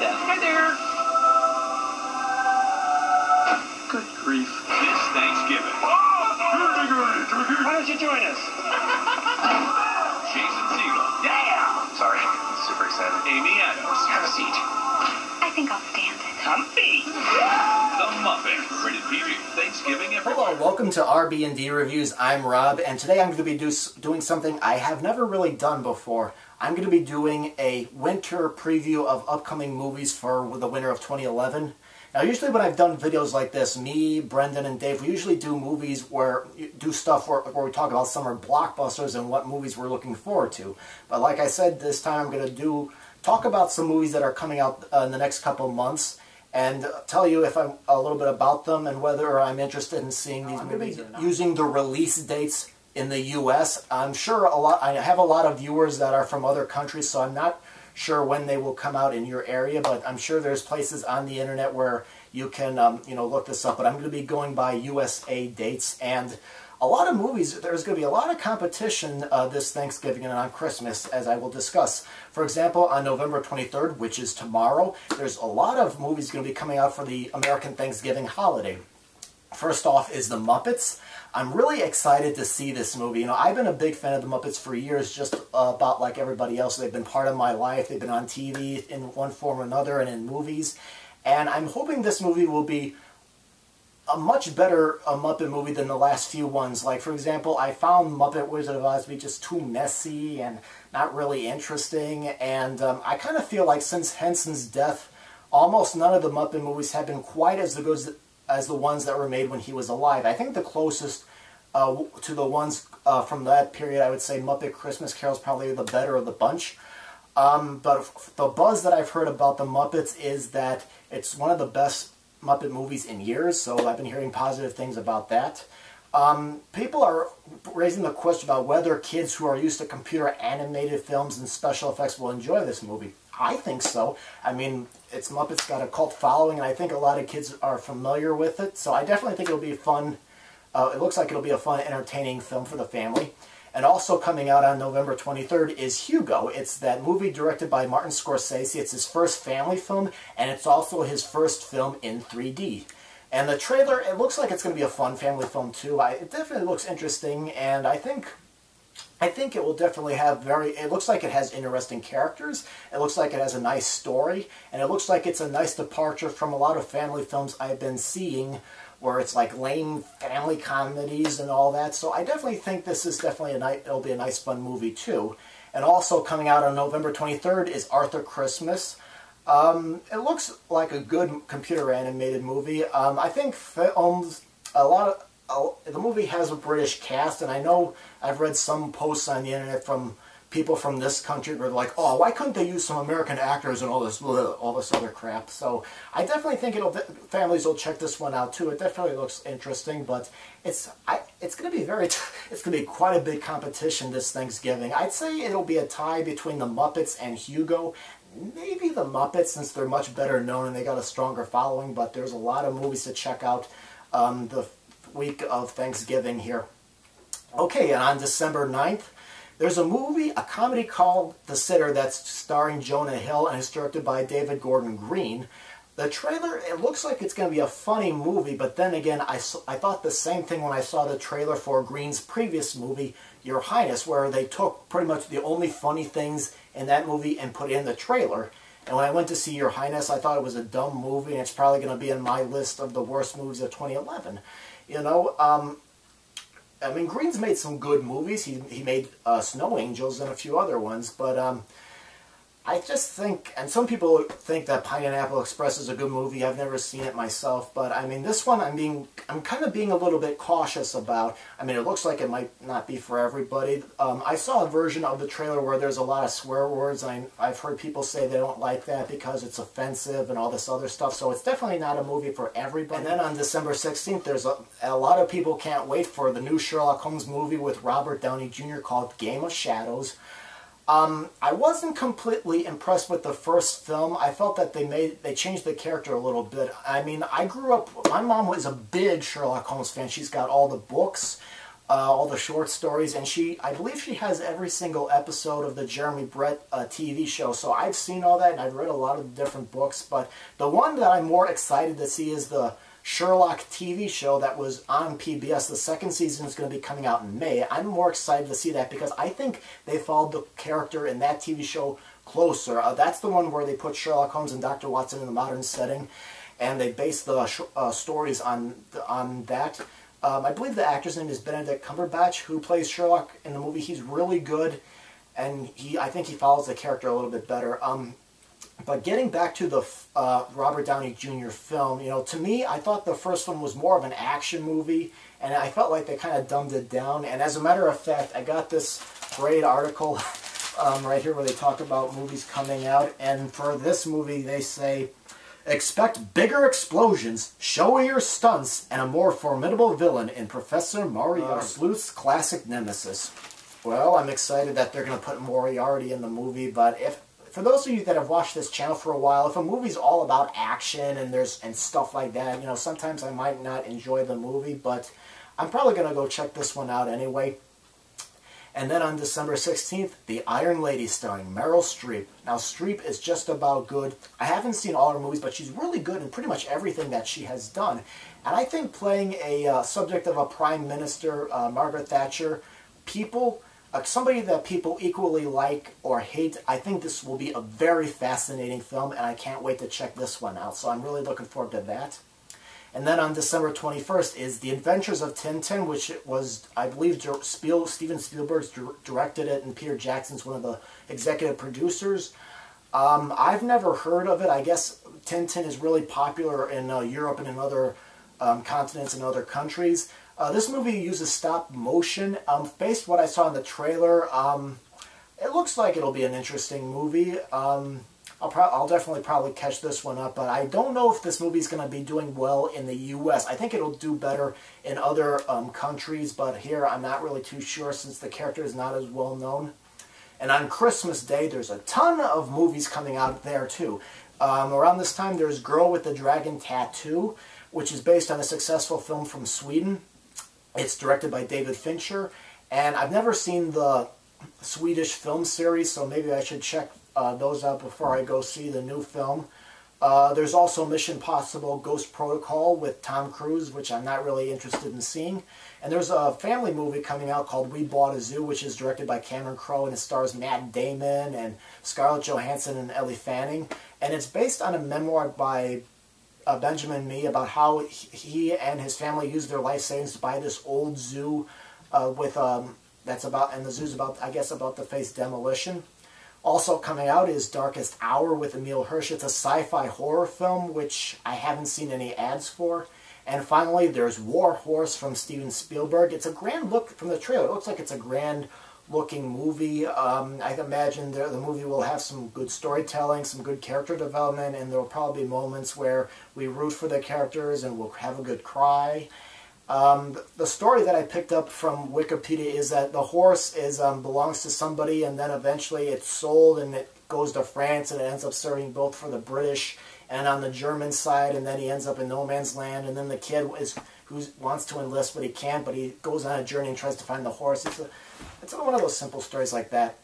that. Hi there. Good grief. This Thanksgiving. Why don't you join us? Jason Segel. Yeah! Sorry, I'm super excited. Amy Adams. Have a seat. I think I'll stand it. Comfy. The Muppets. Rated PG. Thanksgiving everywhere. Hello, welcome to RB&D Reviews. I'm Rob, and today I'm going to be doing something I have never really done before. I'm going to be doing a winter preview of upcoming movies for the winter of 2011. Now, usually when I've done videos like this, me, Brendan, and Dave, we usually do movies where we talk about summer blockbusters and what movies we're looking forward to. But like I said, this time I'm going to talk about some movies that are coming out in the next couple of months and tell you if I'm a little bit about them and whether I'm interested in seeing these movies using the release dates in the U.S. I'm sure I have a lot of viewers that are from other countries, so I'm not sure when they will come out in your area, but I'm sure there's places on the internet where you can look this up. But I'm going to be going by USA dates, and a lot of movies, there's going to be a lot of competition this Thanksgiving and on Christmas, as I will discuss. For example, on November 23rd, which is tomorrow, there's a lot of movies going to be coming out for the American Thanksgiving holiday. First off is The Muppets. I'm really excited to see this movie. You know, I've been a big fan of The Muppets for years, just about like everybody else. They've been part of my life. They've been on TV in one form or another and in movies. And I'm hoping this movie will be a much better Muppet movie than the last few ones. Like, for example, I found Muppet Wizard of Oz to be just too messy and not really interesting. And I kind of feel like since Henson's death, almost none of the Muppet movies have been quite as good as the ones that were made when he was alive. I think the closest to the ones from that period, I would say Muppet Christmas Carol is probably the better of the bunch. But the buzz that I've heard about the Muppets is that it's one of the best Muppet movies in years, so I've been hearing positive things about that. People are raising the question about whether kids who are used to computer animated films and special effects will enjoy this movie. I think so. I mean, Muppets got a cult following, and I think a lot of kids are familiar with it, so I definitely think it'll be fun. It looks like it'll be a fun, entertaining film for the family. And also coming out on November 23rd is Hugo. It's that movie directed by Martin Scorsese. It's his first family film, and it's also his first film in 3D. And the trailer, it looks like it's going to be a fun family film too. It definitely looks interesting, and I think it will definitely have it looks like it has interesting characters, it looks like it has a nice story, and it looks like it's a nice departure from a lot of family films I've been seeing, where it's like lame family comedies and all that. So I definitely think this is definitely it'll be a nice fun movie too. And also coming out on November 23rd is Arthur Christmas. It looks like a good computer animated movie. I think the movie has a British cast, and I know I've read some posts on the internet from people from this country who are like, oh, why couldn't they use some American actors and all this other crap? So I definitely think families will check this one out too. It definitely looks interesting, but it's going to be it's going to be quite a big competition this Thanksgiving. I'd say it'll be a tie between the Muppets and Hugo. Maybe the Muppets, since they're much better known and they got a stronger following, but there's a lot of movies to check out the week of Thanksgiving here. Okay, and on December 9th, there's a comedy called The Sitter that's starring Jonah Hill and is directed by David Gordon Green. The trailer, it looks like it's going to be a funny movie, but then again, I thought the same thing when I saw the trailer for Green's previous movie, Your Highness, where they took pretty much the only funny things in that movie and put it in the trailer. And when I went to see Your Highness, I thought it was a dumb movie, and it's probably going to be in my list of the worst movies of 2011. You know, I mean, Green's made some good movies. He made Snow Angels and a few other ones, but I just think, and some people think that Pineapple Express is a good movie. I've never seen it myself, but I mean, this one I'm kind of being a little bit cautious about. I mean, it looks like it might not be for everybody. I saw a version of the trailer where there's a lot of swear words, and I've heard people say they don't like that because it's offensive and all this other stuff, so it's definitely not a movie for everybody. And then on December 16th, there's a lot of people can't wait for the new Sherlock Holmes movie with Robert Downey Jr. called Game of Shadows. I wasn't completely impressed with the first film. I felt that they changed the character a little bit. I mean, I grew up, my mom was a big Sherlock Holmes fan. She's got all the books. all the short stories, and I believe she has every single episode of the Jeremy Brett TV show, so I've seen all that, and I've read a lot of the different books, but the one that I'm more excited to see is the Sherlock TV show that was on PBS. The second season is going to be coming out in May. I'm more excited to see that because I think they followed the character in that TV show closer. That's the one where they put Sherlock Holmes and Dr. Watson in a modern setting, and they based the stories on that. I believe the actor's name is Benedict Cumberbatch, who plays Sherlock in the movie. He's really good, and I think he follows the character a little bit better. But getting back to the Robert Downey Jr. film, you know, to me, I thought the first one was more of an action movie, and I felt like they kind of dumbed it down. And as a matter of fact, I got this great article right here where they talk about movies coming out, and for this movie, they say, expect bigger explosions, showier stunts, and a more formidable villain in Professor Mario Sleuth's classic nemesis. Well, I'm excited that they're going to put Moriarty in the movie, but for those of you that have watched this channel for a while, if a movie's all about action and stuff like that, you know, sometimes I might not enjoy the movie, but I'm probably going to go check this one out anyway. And then on December 16th, The Iron Lady starring Meryl Streep. Now, Streep is just about good. I haven't seen all her movies, but she's really good in pretty much everything that she has done. And I think playing a subject of a prime minister, Margaret Thatcher, somebody that people equally like or hate, I think this will be a very fascinating film, and I can't wait to check this one out. So I'm really looking forward to that. And then on December 21st is The Adventures of Tintin, which was, I believe, Steven Spielberg directed it, and Peter Jackson's one of the executive producers. I've never heard of it. I guess Tintin is really popular in Europe and in other continents and other countries. This movie uses stop motion. Based on what I saw in the trailer, it looks like it'll be an interesting movie. I'll definitely probably catch this one up, but I don't know if this movie is going to be doing well in the U.S. I think it'll do better in other countries, but here I'm not really too sure since the character is not as well known. And on Christmas Day, there's a ton of movies coming out there too. Around this time, there's Girl with the Dragon Tattoo, which is based on a successful film from Sweden. It's directed by David Fincher, and I've never seen the Swedish film series, so maybe I should check those out before I go see the new film. There's also Mission Impossible Ghost Protocol with Tom Cruise, which I'm not really interested in seeing. And there's a family movie coming out called We Bought a Zoo, which is directed by Cameron Crowe, and it stars Matt Damon and Scarlett Johansson and Ellie Fanning. And it's based on a memoir by Benjamin Mee about how he and his family used their life savings to buy this old zoo and the zoo's about, I guess, about to face demolition. Also coming out is Darkest Hour with Emile Hirsch. It's a sci-fi horror film, which I haven't seen any ads for. And finally, there's War Horse from Steven Spielberg. It's a grand look from the trailer. It looks like it's a grand looking movie. I imagine the movie will have some good storytelling, some good character development, and there will probably be moments where we root for the characters and we'll have a good cry. The story that I picked up from Wikipedia is that the horse belongs to somebody, and then eventually it's sold and it goes to France, and it ends up serving both for the British and on the German side, and then he ends up in no man's land, and then the kid who wants to enlist but he can't, but he goes on a journey and tries to find the horse. It's one of those simple stories like that.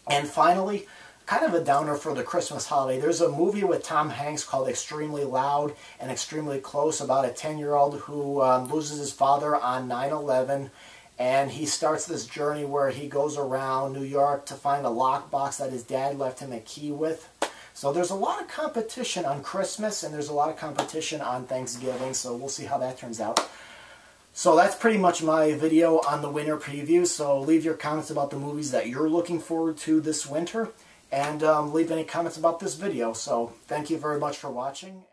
And finally, kind of a downer for the Christmas holiday, there's a movie with Tom Hanks called Extremely Loud and Extremely Close about a 10-year-old who loses his father on 9/11, and he starts this journey where he goes around New York to find a lockbox that his dad left him a key with. So there's a lot of competition on Christmas, and there's a lot of competition on Thanksgiving, so we'll see how that turns out. So that's pretty much my video on the winter preview, so leave your comments about the movies that you're looking forward to this winter, and leave any comments about this video. So thank you very much for watching.